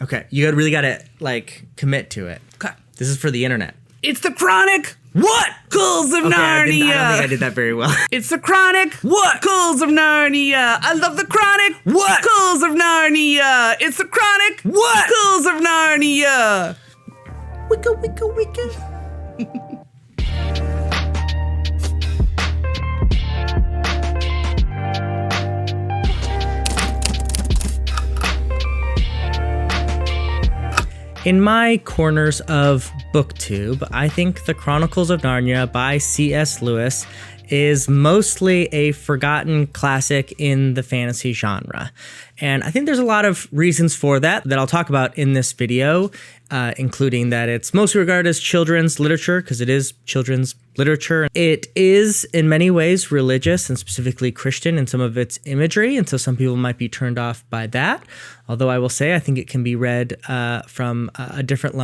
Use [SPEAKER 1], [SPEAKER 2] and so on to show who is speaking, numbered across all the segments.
[SPEAKER 1] Okay, you really got to, like, commit to it.
[SPEAKER 2] Okay.
[SPEAKER 1] This is for the internet.
[SPEAKER 2] It's the Chronicles of Narnia.
[SPEAKER 1] I don't think I did that very well.
[SPEAKER 2] It's the Chronicles of Narnia. I love the Chronicles of Narnia. It's the Chronicles of Narnia.
[SPEAKER 1] Wicca, wicca, wicca. In my corners of BookTube, I think The Chronicles of Narnia by C.S. Lewis is mostly a forgotten classic in the fantasy genre. And I think there's a lot of reasons for that I'll talk about in this video, including that it's mostly regarded as children's literature because it is children's literature. It is in many ways religious and specifically Christian in some of its imagery, and so some people might be turned off by that. Although I will say I think it can be read from a different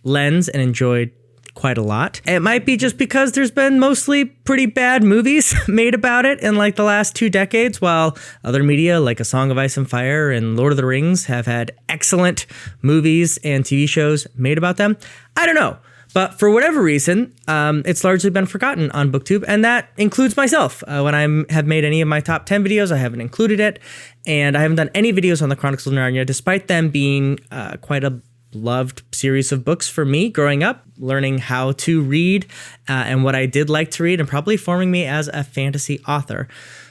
[SPEAKER 1] lens and enjoyed quite a lot. It might be just because there's been mostly pretty bad movies made about it in like the last 2 decades, while other media like A Song of Ice and Fire and Lord of the Rings have had excellent movies and TV shows made about them. I don't know. But for whatever reason, it's largely been forgotten on BookTube, and that includes myself. When I have made any of my top 10 videos, I haven't included it, and I haven't done any videos on the Chronicles of Narnia, despite them being quite a loved series of books for me growing up, learning how to read and what I did like to read, and probably forming me as a fantasy author.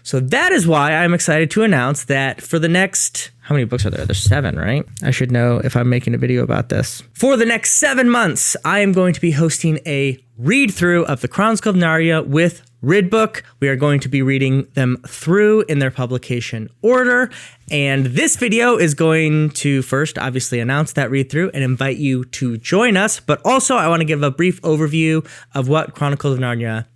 [SPEAKER 1] So that is why I'm excited to announce that for the next, how many books are there? There's 7, right? I should know if I'm making a video about this. For the next 7 months, I am going to be hosting a read through of the Chronicles of Narnia with Ridbook. We are going to be reading them through in their publication order. And this video is going to first obviously announce that read through and invite you to join us. But also I want to give a brief overview of what Chronicles of Narnia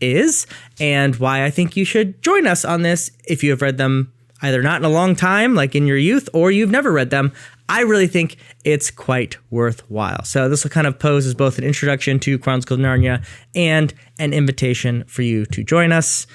[SPEAKER 1] is and why I think you should join us on this if you have read them either not in a long time, like in your youth, or you've never read them. I really think it's quite worthwhile. So this will kind of pose as both an introduction to Chronicles of Narnia and an invitation for you to join us.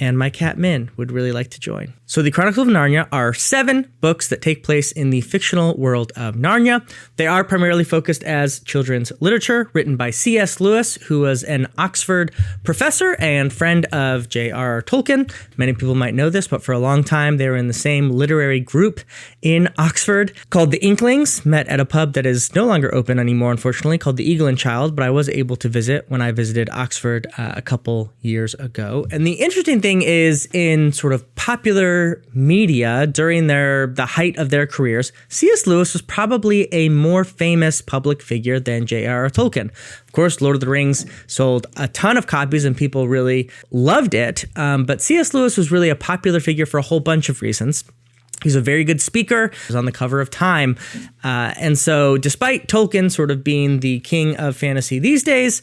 [SPEAKER 1] And my cat Min would really like to join. So the Chronicles of Narnia are 7 books that take place in the fictional world of Narnia. They are primarily focused as children's literature, written by C.S. Lewis, who was an Oxford professor and friend of J.R.R. Tolkien. Many people might know this, but for a long time they were in the same literary group in Oxford called the Inklings, met at a pub that is no longer open anymore, unfortunately, called the Eagle and Child, but I was able to visit when I visited Oxford a couple years ago. And the interesting thing is, in sort of popular media during the height of their careers, C.S. Lewis was probably a more famous public figure than J.R.R. Tolkien. Of course, Lord of the Rings sold a ton of copies and people really loved it, but C.S. Lewis was really a popular figure for a whole bunch of reasons. He's a very good speaker. He was on the cover of Time. And so despite Tolkien sort of being the king of fantasy these days,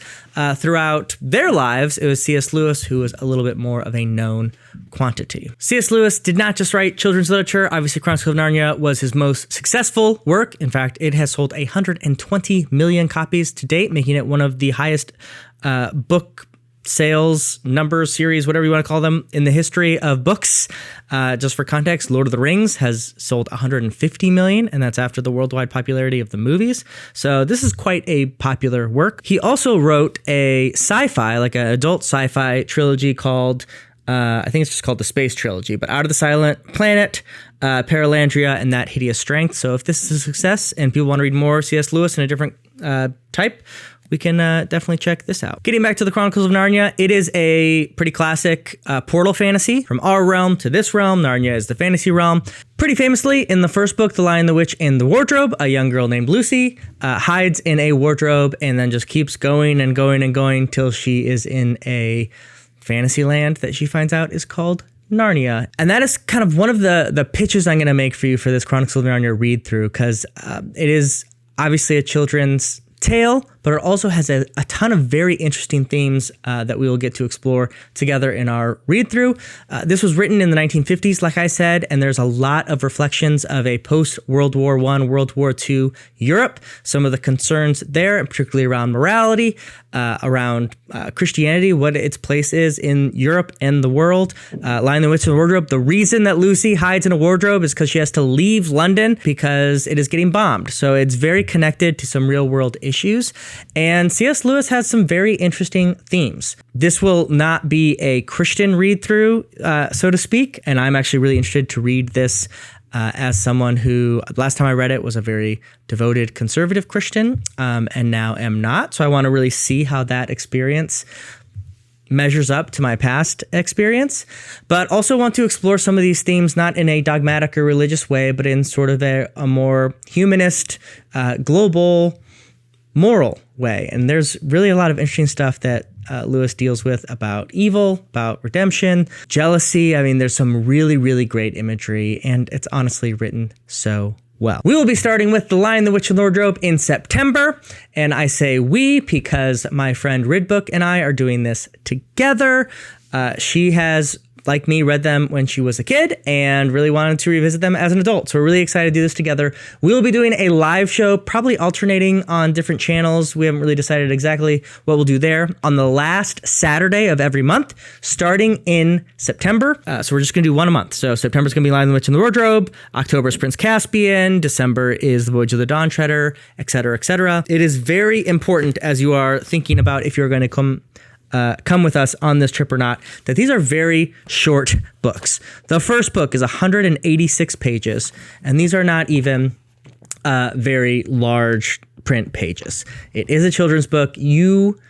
[SPEAKER 1] throughout their lives, it was C.S. Lewis who was a little bit more of a known quantity. C.S. Lewis did not just write children's literature. Obviously, Chronicles of Narnia was his most successful work. In fact, it has sold 120 million copies to date, making it one of the highest book sales, numbers, series, whatever you want to call them, in the history of books. Just for context, Lord of the Rings has sold 150 million, and that's after the worldwide popularity of the movies. So this is quite a popular work. He also wrote a sci-fi, like an adult sci-fi trilogy called, I think it's just called the Space Trilogy, but Out of the Silent Planet, Paralandria, and That Hideous Strength. So if this is a success and people want to read more C.S. Lewis in a different type, we can definitely check this out. Getting back to the Chronicles of Narnia, it is a pretty classic portal fantasy from our realm to this realm. Narnia is the fantasy realm. Pretty famously, in the first book, The Lion, the Witch, and the Wardrobe, a young girl named Lucy hides in a wardrobe and then just keeps going and going and going till she is in a fantasy land that she finds out is called Narnia. And that is kind of one of the pitches I'm going to make for you for this Chronicles of Narnia read through, because it is obviously a children's tale, but it also has a ton of very interesting themes that we will get to explore together in our read through. This was written in the 1950s, like I said, and there's a lot of reflections of a post-World War I, World War II Europe, some of the concerns there, and particularly around morality, around Christianity, what its place is in Europe and the world. Lion, the Witch, and the Wardrobe. The reason that Lucy hides in a wardrobe is because she has to leave London because it is getting bombed. So it's very connected to some real world issues. And C.S. Lewis has some very interesting themes. This will not be a Christian read through, so to speak. And I'm actually really interested to read this as someone who, last time I read it, was a very devoted conservative Christian, and now am not. So I want to really see how that experience measures up to my past experience, but also want to explore some of these themes not in a dogmatic or religious way, but in sort of a more humanist, global, moral way. And there's really a lot of interesting stuff that Lewis deals with about evil, about redemption, jealousy. I mean, there's some really, really great imagery, and it's honestly written so well. We will be starting with The Lion, the Witch, and the Wardrobe in September, and I say we because my friend Ridbook and I are doing this together. She has, like me, read them when she was a kid and really wanted to revisit them as an adult. So we're really excited to do this together. We'll be doing a live show, probably alternating on different channels. We haven't really decided exactly what we'll do there, on the last Saturday of every month, starting in September. So we're just going to do one a month. So September's going to be Lion, the Witch, and the Wardrobe. October is Prince Caspian. December is The Voyage of the Dawn Treader, etc., etc. It is very important as you are thinking about if you're going to come with us on this trip or not, that these are very short books. The first book is 186 pages, and these are not even very large print pages. It is a children's book. You,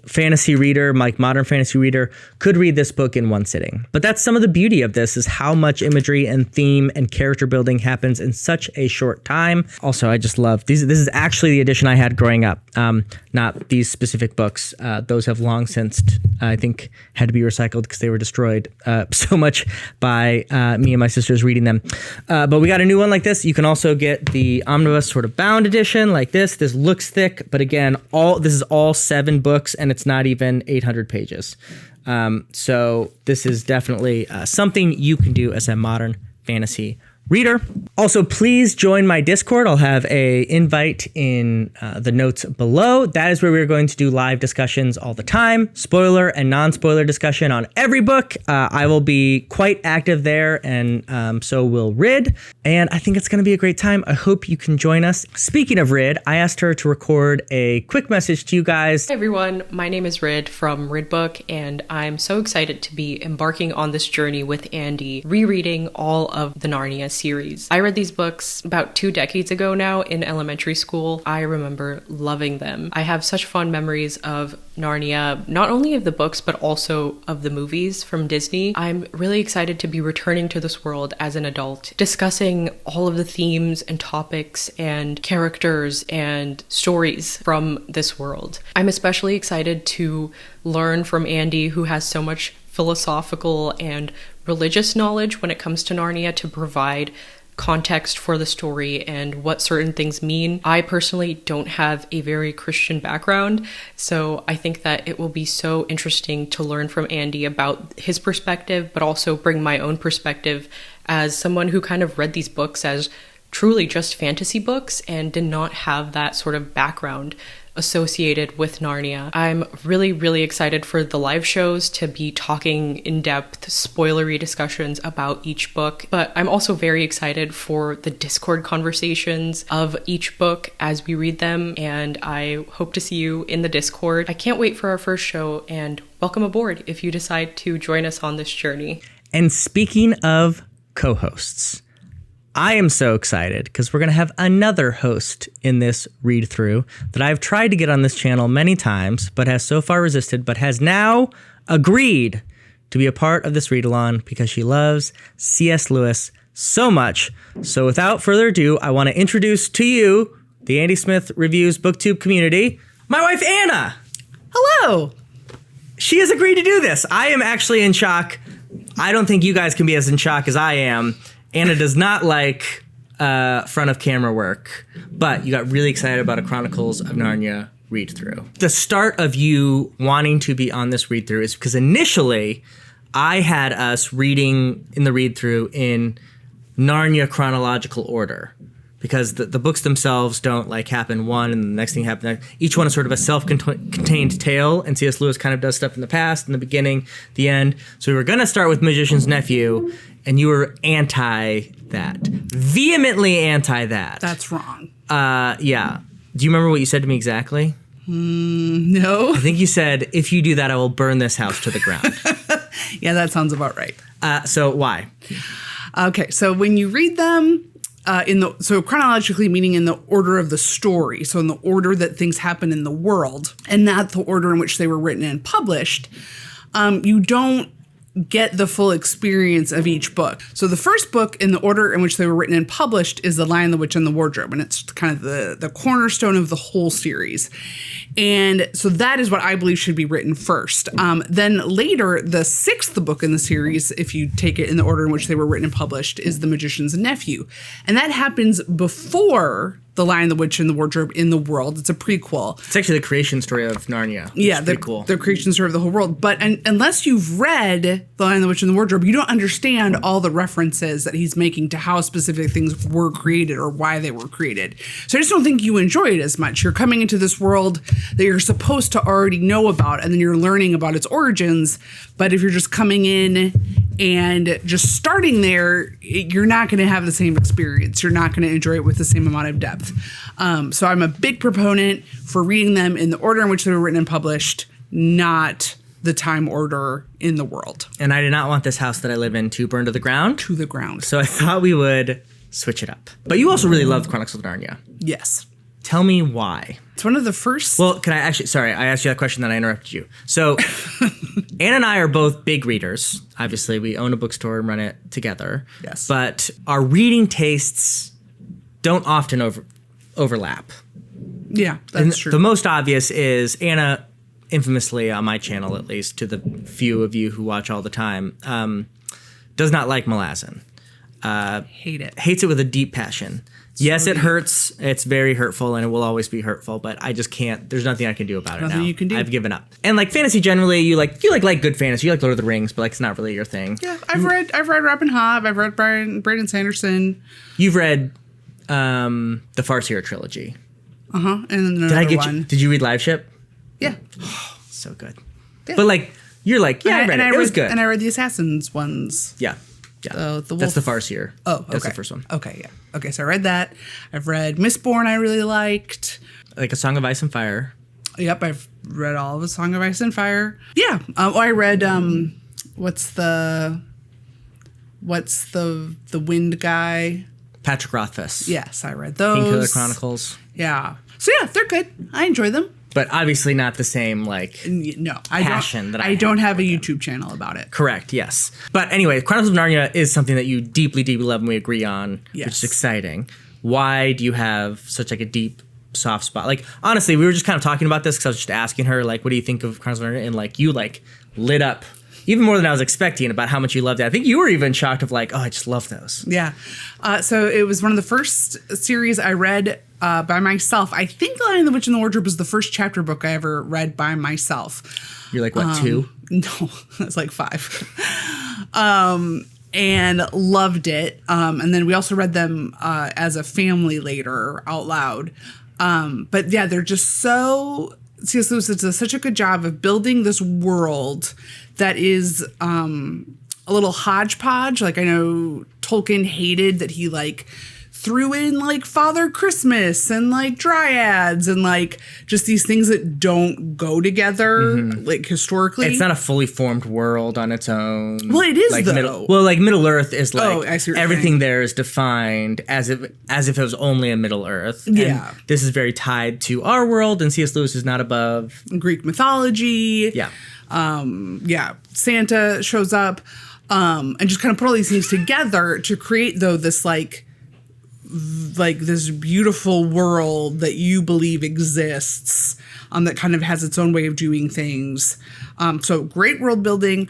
[SPEAKER 1] fantasy reader, like modern fantasy reader, could read this book in one sitting. But that's some of the beauty of this, is how much imagery and theme and character building happens in such a short time. Also, I just love these. This is actually the edition I had growing up, not these specific books. Those have long since, I think, had to be recycled because they were destroyed so much by me and my sisters reading them. But we got a new one like this. You can also get the omnibus sort of bound edition like this. This looks thick, but again, this is all 7 books, and it's not even 800 pages. So this is definitely something you can do as a modern fantasy reader. Also, please join my Discord. I'll have a invite in the notes below. That is where we're going to do live discussions all the time. Spoiler and non-spoiler discussion on every book. I will be quite active there, and so will Rid. And I think it's going to be a great time. I hope you can join us. Speaking of Rid, I asked her to record a quick message to you guys.
[SPEAKER 3] Hi everyone, my name is Rid from Ridbook, and I'm so excited to be embarking on this journey with Andy, rereading all of the Narnia series. I read these books about 2 decades ago now in elementary school. I remember loving them. I have such fond memories of Narnia, not only of the books, but also of the movies from Disney. I'm really excited to be returning to this world as an adult, discussing all of the themes and topics and characters and stories from this world. I'm especially excited to learn from Andy, who has so much philosophical and religious knowledge when it comes to Narnia, to provide context for the story and what certain things mean. I personally don't have a very Christian background, so I think that it will be so interesting to learn from Andy about his perspective, but also bring my own perspective as someone who kind of read these books as truly just fantasy books and did not have that sort of background associated with Narnia. I'm really, really excited for the live shows to be talking in-depth, spoilery discussions about each book, but I'm also very excited for the Discord conversations of each book as we read them, and I hope to see you in the Discord. I can't wait for our first show, and welcome aboard if you decide to join us on this journey.
[SPEAKER 1] And speaking of co-hosts, I am so excited because we're going to have another host in this read through that I've tried to get on this channel many times, but has so far resisted, but has now agreed to be a part of this read along because she loves C.S. Lewis so much. So without further ado, I want to introduce to you, the Andy Smith Reviews BookTube community, my wife, Anna.
[SPEAKER 2] Hello.
[SPEAKER 1] She has agreed to do this. I am actually in shock. I don't think you guys can be as in shock as I am. Anna does not like front of camera work, but you got really excited about a Chronicles of Narnia read through. The start of you wanting to be on this read through is because initially I had us reading in the read through in Narnia chronological order. Because the books themselves don't like happen one and the next thing happens. Each one is sort of a self-contained tale, and C.S. Lewis kind of does stuff in the past, in the beginning, the end. So we were going to start with Magician's Nephew, and you were anti that. Vehemently anti that.
[SPEAKER 2] That's wrong.
[SPEAKER 1] Yeah. Do you remember what you said to me exactly?
[SPEAKER 2] No.
[SPEAKER 1] I think you said, if you do that, I will burn this house to the ground.
[SPEAKER 2] Yeah, that sounds about right.
[SPEAKER 1] So why?
[SPEAKER 2] Okay, so when you read them... so chronologically, meaning in the order of the story, so in the order that things happen in the world, and not the order in which they were written and published, you don't get the full experience of each book. So the first book in the order in which they were written and published is The Lion, the Witch, and the Wardrobe, and it's kind of the cornerstone of the whole series. And so that is what I believe should be written first. Then later, the sixth book in the series, if you take it in the order in which they were written and published, is The Magician's Nephew. And that happens before The Lion, the Witch, and the Wardrobe in the world. It's a prequel.
[SPEAKER 1] It's actually the creation story of Narnia.
[SPEAKER 2] Yeah,
[SPEAKER 1] cool.
[SPEAKER 2] The creation story of the whole world. But unless you've read The Lion, the Witch, and the Wardrobe, you don't understand all the references that he's making to how specific things were created or why they were created. So I just don't think you enjoy it as much. You're coming into this world that you're supposed to already know about, and then you're learning about its origins. But if you're just coming in and just starting there, you're not going to have the same experience. You're not going to enjoy it with the same amount of depth. So I'm a big proponent for reading them in the order in which they were written and published, not the time order in the world.
[SPEAKER 1] And I did not want this house that I live in to burn to the ground.
[SPEAKER 2] To the ground.
[SPEAKER 1] So I thought we would switch it up. But you also really loved Chronicles of Narnia.
[SPEAKER 2] Yes.
[SPEAKER 1] Tell me why.
[SPEAKER 2] It's one of the first...
[SPEAKER 1] Well, can I actually... Sorry, I asked you that question, then I interrupted you. So Anna and I are both big readers. Obviously, we own a bookstore and run it together.
[SPEAKER 2] Yes.
[SPEAKER 1] But our reading tastes don't often overlap.
[SPEAKER 2] Yeah, that's true.
[SPEAKER 1] The most obvious is Anna, infamously on my channel at least, to the few of you who watch all the time, does not like Malazan.
[SPEAKER 2] Hate it.
[SPEAKER 1] Hates it with a deep passion. Yes, it hurts. It's very hurtful, and it will always be hurtful. But I just can't. There's nothing I can do about it now.
[SPEAKER 2] Nothing you can do.
[SPEAKER 1] I've given up. And like fantasy, generally, you like good fantasy. You like Lord of the Rings, but like it's not really your thing.
[SPEAKER 2] Yeah, I've read Robin Hobb. I've read Brandon Sanderson.
[SPEAKER 1] You've read the Farseer trilogy.
[SPEAKER 2] And another one.
[SPEAKER 1] Did you read Live Ship?
[SPEAKER 2] Yeah.
[SPEAKER 1] So good.
[SPEAKER 2] Yeah.
[SPEAKER 1] But like you're like, yeah, I read it. It was good.
[SPEAKER 2] And I read the Assassins ones.
[SPEAKER 1] Yeah.
[SPEAKER 2] The Wolf.
[SPEAKER 1] That's the Farseer.
[SPEAKER 2] Oh, okay.
[SPEAKER 1] That's the first one.
[SPEAKER 2] Okay, yeah. Okay, so I read that. I've read Mistborn I really liked.
[SPEAKER 1] Like A Song of Ice and Fire.
[SPEAKER 2] Yep, I've read all of A Song of Ice and Fire. Yeah. I read what's the wind guy?
[SPEAKER 1] Patrick Rothfuss.
[SPEAKER 2] Yes, I read those.
[SPEAKER 1] Kingkiller Chronicles.
[SPEAKER 2] Yeah. So yeah, they're good. I enjoy them.
[SPEAKER 1] But obviously not the same like passion that I
[SPEAKER 2] don't have a YouTube channel about it.
[SPEAKER 1] Correct, yes. But anyway, Chronicles of Narnia is something that you deeply, deeply love and we agree on,
[SPEAKER 2] yes.
[SPEAKER 1] Which is exciting. Why do you have such like a deep, soft spot? Like, honestly, we were just kind of talking about this because I was just asking her, like, what do you think of Chronicles of Narnia? And like, you like lit up even more than I was expecting about how much you loved it. I think you were even shocked of like, oh, I just love those.
[SPEAKER 2] Yeah. So it was one of the first series I read by myself. I think The Lion, the Witch, and the Wardrobe was the first chapter book I ever read by myself.
[SPEAKER 1] You're like, what, 2?
[SPEAKER 2] No, that's like 5. And loved it. And then we also read them as a family later out loud. But yeah, they're just so... C.S. Lewis does such a good job of building this world that is a little hodgepodge. Like, I know Tolkien hated that he like threw in like Father Christmas and like dryads and like just these things that don't go together, like historically.
[SPEAKER 1] It's not a fully formed world on its own.
[SPEAKER 2] Well, it is
[SPEAKER 1] like
[SPEAKER 2] though.
[SPEAKER 1] Middle Earth is like
[SPEAKER 2] I see what you're
[SPEAKER 1] everything
[SPEAKER 2] saying.
[SPEAKER 1] there is defined as if it was only a Middle Earth.
[SPEAKER 2] Yeah.
[SPEAKER 1] And this is very tied to our world, and C.S. Lewis is not above
[SPEAKER 2] Greek mythology.
[SPEAKER 1] Yeah.
[SPEAKER 2] Santa shows up, and just kind of put all these things together to create though this like this beautiful world that you believe exists, that kind of has its own way of doing things. So great world building.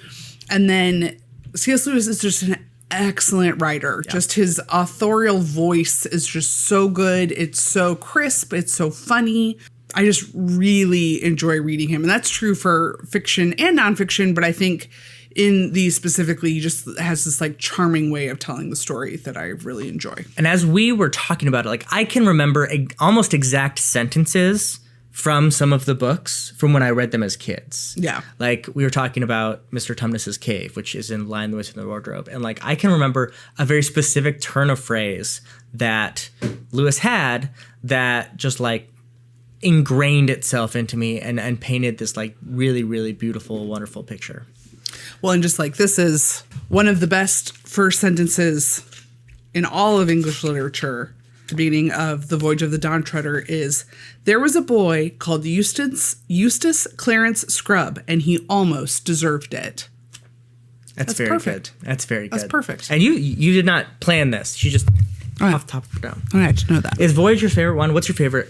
[SPEAKER 2] And then C.S. Lewis is just an excellent writer. Yeah. Just his authorial voice is just so good. It's so crisp. It's so funny. I just really enjoy reading him. And that's true for fiction and nonfiction, but I think in these specifically, he just has this like charming way of telling the story that I really enjoy.
[SPEAKER 1] And as we were talking about it, like I can remember almost exact sentences from some of the books from when I read them as kids.
[SPEAKER 2] Yeah.
[SPEAKER 1] Like we were talking about Mr. Tumnus's Cave, which is in Lion, the Witch, and the Wardrobe. And like I can remember a very specific turn of phrase that Lewis had that just like ingrained itself into me and painted this like really, really beautiful, wonderful picture.
[SPEAKER 2] Well, and just like this is one of the best first sentences in all of English literature. The beginning of The Voyage of the Dawn Treader is, there was a boy called Eustace Clarence Scrubb, and he almost deserved it.
[SPEAKER 1] That's very
[SPEAKER 2] perfect.
[SPEAKER 1] good. That's very good.
[SPEAKER 2] That's perfect.
[SPEAKER 1] And you did not plan this. She just off the top of her dome.
[SPEAKER 2] I had to know that.
[SPEAKER 1] Is Voyage your favorite one? What's your favorite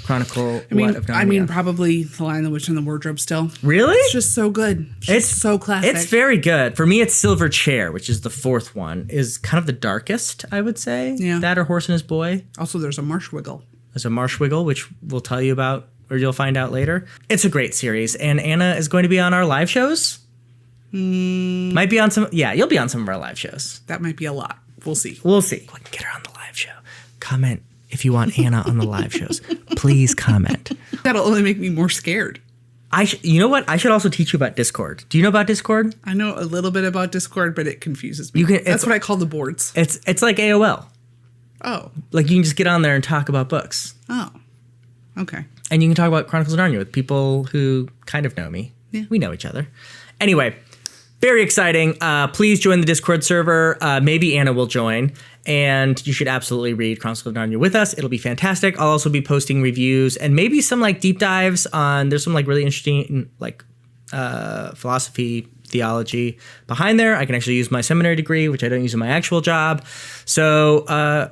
[SPEAKER 1] Chronicle of Narnia?
[SPEAKER 2] I mean, probably The Lion, the Witch, and the Wardrobe still.
[SPEAKER 1] Really?
[SPEAKER 2] It's just so good. It's so classic.
[SPEAKER 1] It's very good. For me, it's Silver Chair, which is the fourth one, is kind of the darkest, I would say.
[SPEAKER 2] Yeah.
[SPEAKER 1] That or Horse and His Boy.
[SPEAKER 2] Also, there's a Marshwiggle.
[SPEAKER 1] There's a Marshwiggle, which we'll tell you about, or you'll find out later. It's a great series, and Anna is going to be on our live shows. Might be on some. Yeah, you'll be on some of our live shows.
[SPEAKER 2] That might be a lot. We'll see.
[SPEAKER 1] We'll see. We can get her on the live show. Comment if you want Anna on the live shows. Please comment.
[SPEAKER 2] That'll only make me more scared.
[SPEAKER 1] You know what? I should also teach you about Discord. Do you know about Discord?
[SPEAKER 2] I know a little bit about Discord, but it confuses me. That's what I call the boards.
[SPEAKER 1] It's like AOL.
[SPEAKER 2] Oh.
[SPEAKER 1] Like you can just get on there and talk about books.
[SPEAKER 2] Oh. Okay.
[SPEAKER 1] And you can talk about Chronicles of Narnia with people who kind of know me.
[SPEAKER 2] Yeah.
[SPEAKER 1] We know each other. Anyway, very exciting. Please join the Discord server. Maybe Anna will join. And you should absolutely read Chronicles of Narnia with us. It'll be fantastic. I'll also be posting reviews and maybe some like deep dives on, there's some like really interesting like philosophy, theology behind there. I can actually use my seminary degree, which I don't use in my actual job. So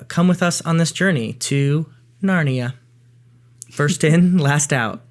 [SPEAKER 1] come with us on this journey to Narnia. First in, last out.